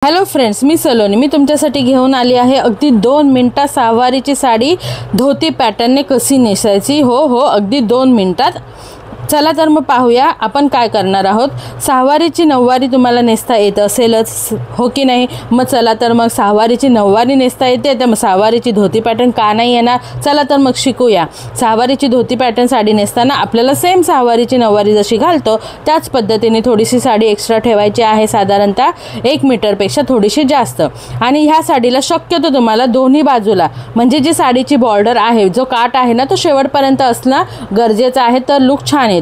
Hello friends, मी सलोनी. मी तुमच्यासाठी घेऊन आली आहे अगदी 2 मिनिटात सहावारीची साडी धोती पॅटर्नने कशी नेसायची. हो अगदी 2 मिनिटात. चला तर मग पाहूया आपण काय करणार आहोत. सहावारीची नऊवारी तुम्हाला नेसता येत असेलच, हो की नाही. मग चला तर मग सहावारीची नऊवारी नेसता येते तर मग सहावारीची धोती पॅटर्न का नाही येणार. चला तर मग शिकूया. सहावारीची धोती पॅटर्न साडी नेसताना आपल्याला सेम सहावारीची नऊवारी जशी घालतो त्याच पद्धतीने थोडीशी साडी एक्स्ट्रा ठेवायची आहे, साधारणतः 1 मीटरपेक्षा थोडीशी जास्त. आणि ह्या साडीला शक्यतो तुम्हाला दोन्ही बाजूला म्हणजे जी साडीची बॉर्डर आहे, जो काठ आहे ना, तो शेवटपर्यंत असणं गरजेचं आहे, तर लुक छान येतो.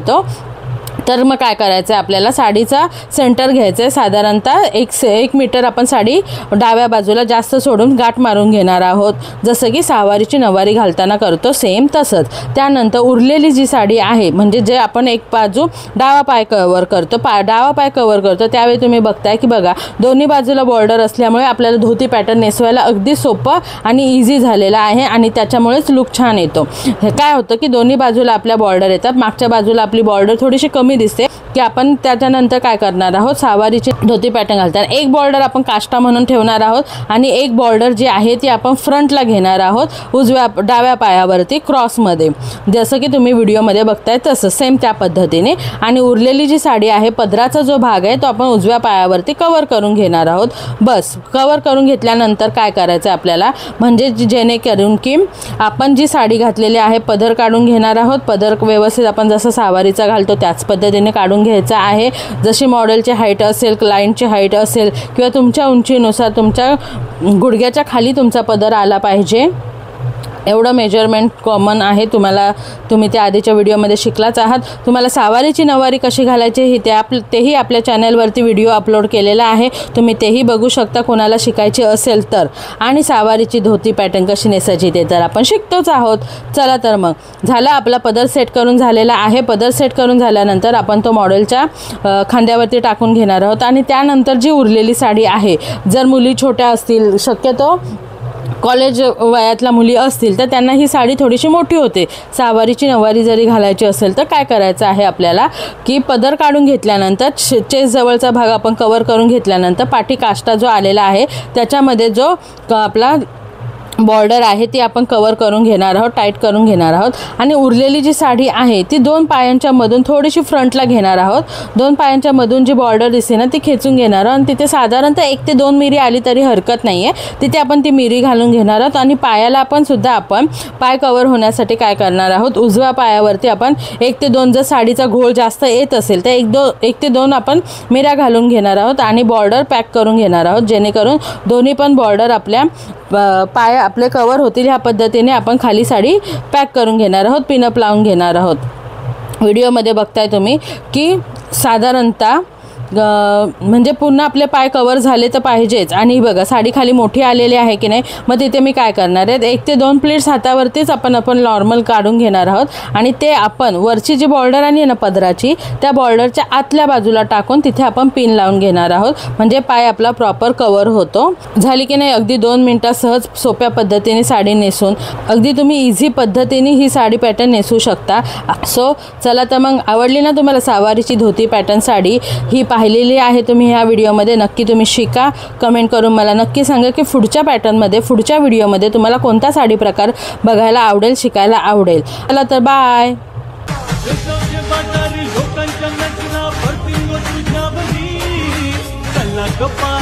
तर मग काय करायचं आहे, आपल्याला साडीचा सेंटर घ्यायचं आहे. साधारणतः 1 मीटर आपण साडी डाव्या बाजूला जास्त सोडून गाठ मारून घेणार आहोत, जसं की सहावारीची नऊवारी घालताना करतो सेम तसंच. त्यानंतर उरलेली जी साडी आहे, म्हणजे जे आपण एक बाजू डावा पाय कव्हर करतो, डावा पाय कव्हर करतो, त्यावेळी तुम्ही बघताय की बघा दोन्ही बाजूला बॉर्डर असल्यामुळे आपल्याला धोती पॅटर्न नेसवायला अगदी सोपं आणि इझी झालेलं आहे आणि त्याच्यामुळेच लुक छान येतो. काय होतं की दोन्ही बाजूला आपल्या बॉर्डर येतात, मागच्या बाजूला आपली बॉर्डर थोडीशी कमी दिसते की आपण त्याच्यानंतर काय करणार आहोत, सहावारीची धोती पॅटर्न घालताना एक बॉर्डर आपण काष्टा म्हणून ठेवणार आहोत आणि एक बॉर्डर जी आहे ती आपण फ्रंटला घेणार आहोत डाव्या पायावरती क्रॉसमध्ये, जसं की तुम्ही व्हिडिओमध्ये बघताय तसं सेम त्या पद्धतीने. आणि उरलेली जी साडी आहे, पदराचा जो भाग आहे तो आपण उजव्या पायावरती कव्हर करून घेणार आहोत. बस कव्हर करून घेतल्यानंतर काय करायचं आपल्याला, म्हणजे जेणेकरून की आपण जी साडी घातलेली आहे पदर काढून घेणार आहोत. पदर व्यवस्थित आपण जसं सहावारीचा घालतो त्याच पद्धतीने काढून घ्यायचा आहे. जशी मॉडेलची हाईट असेल, क्लायंटची हाईट असेल किंवा तुमच्या उंचीनुसार तुमच्या गुडघ्याच्या खाली तुमचा पदर आला पाहिजे, एवढं मेजरमेंट कॉमन आहे. तुम्ही त्या आधीच्या व्हिडिओमध्ये शिकलाच आहात. तुम्हाला सहावारीची नऊवारी कशी घालायची ही तेही आपल्या चॅनलवरती व्हिडिओ अपलोड केलेला आहे, तुम्ही तेही बघू शकता कोणाला शिकायची असेल तर. आणि सहावारीची धोती पॅटर्न कशी नेसायची ते तर आपण शिकतोच आहोत. चला तर मग झाला आपला पदर सेट करून झालेला आहे. पदर सेट करून झाल्यानंतर आपण तो मॉडेलच्या खांद्यावरती टाकून घेणार आहोत. आणि त्यानंतर जी उरलेली साडी आहे, जर मुली छोट्या असतील, शक्यतो कॉलेज वयातल्या मुली असतील तर त्यांना ही साडी थोडीशी मोठी होते. सहावारीची नऊवारी जरी घालायची असेल तर काय करायचं आहे आपल्याला की पदर काढून घेतल्यानंतर चेस्ट जवळचा भाग आपण कव्हर करून घेतल्यानंतर पाठी काष्टा जो आलेला आहे त्याच्यामध्ये जो आपला बॉर्डर आहे ती आपण कव्हर करून घेणार आहोत, टाईट करून घेणार आहोत. आणि उरलेली जी साडी आहे ती 2 पायांच्या मधून थोडीशी फ्रंटला घेणार आहोत. 2 पायांच्या मधून जी बॉर्डर दिसते ना ती खेचून घेणार आहोत आणि तिथे साधारणतः 1 ते 2 मिरी आली तरी हरकत नाही आहे, तिथे आपण ती मिरी घालून घेणार आहोत. आणि पायाला आपण पाय कव्हर होण्यासाठी काय करणार आहोत, उजव्या पायावरती आपण 1 ते 2 जर साडीचा घोळ जास्त येत असेल तर 1 ते 2 आपण मिऱ्या घालून घेणार आहोत आणि बॉर्डर पॅक करून घेणार आहोत, जेणेकरून दोन्ही पण बॉर्डर आपल्या पाय आपले कव्हर होतील. ह्या पद्धतीने आपण खाली साडी पॅक करून घेणार आहोत, पिनअप लावून घेणार आहोत. व्हिडिओमध्ये बघताय तुम्ही की साधारणतः म्हणजे पुन्हा आपले पाय कव्हर झाले तर पाहिजेच. आणि बघा साडी खाली मोठी आलेली आहे की नाही, मग तिथे मी काय करणार आहे, 1 ते 2 प्लेट्स हातावरतीच आपण नॉर्मल काढून घेणार आहोत आणि ते आपण वरची जी बॉर्डर आहे ना पदराची, त्या बॉर्डरच्या आतल्या बाजूला टाकून तिथे आपण पिन लावून घेणार आहोत, म्हणजे पाय आपला प्रॉपर कव्हर होतो. झाली की नाही अगदी 2 मिनिटात सहज सोप्या पद्धतीने साडी नेसून अगदी तुम्ही इझी पद्धतीने ही साडी पॅटर्न नेसू शकता. सो चला तर मग आवडली ना तुम्हाला सहावारीची धोती पॅटर्न साडी ही पाहिलेली आहे तुम्ही ह्या व्हिडिओमध्ये, नक्की तुम्ही शिका. कमेंट करून मला नक्की सांगा की पुढच्या पॅटर्नमध्ये पुढच्या व्हिडिओमध्ये तुम्हाला कोणता साडी प्रकार बघायला आवडेल, शिकायला आवडेल. चला तर बाय. लोकांच्या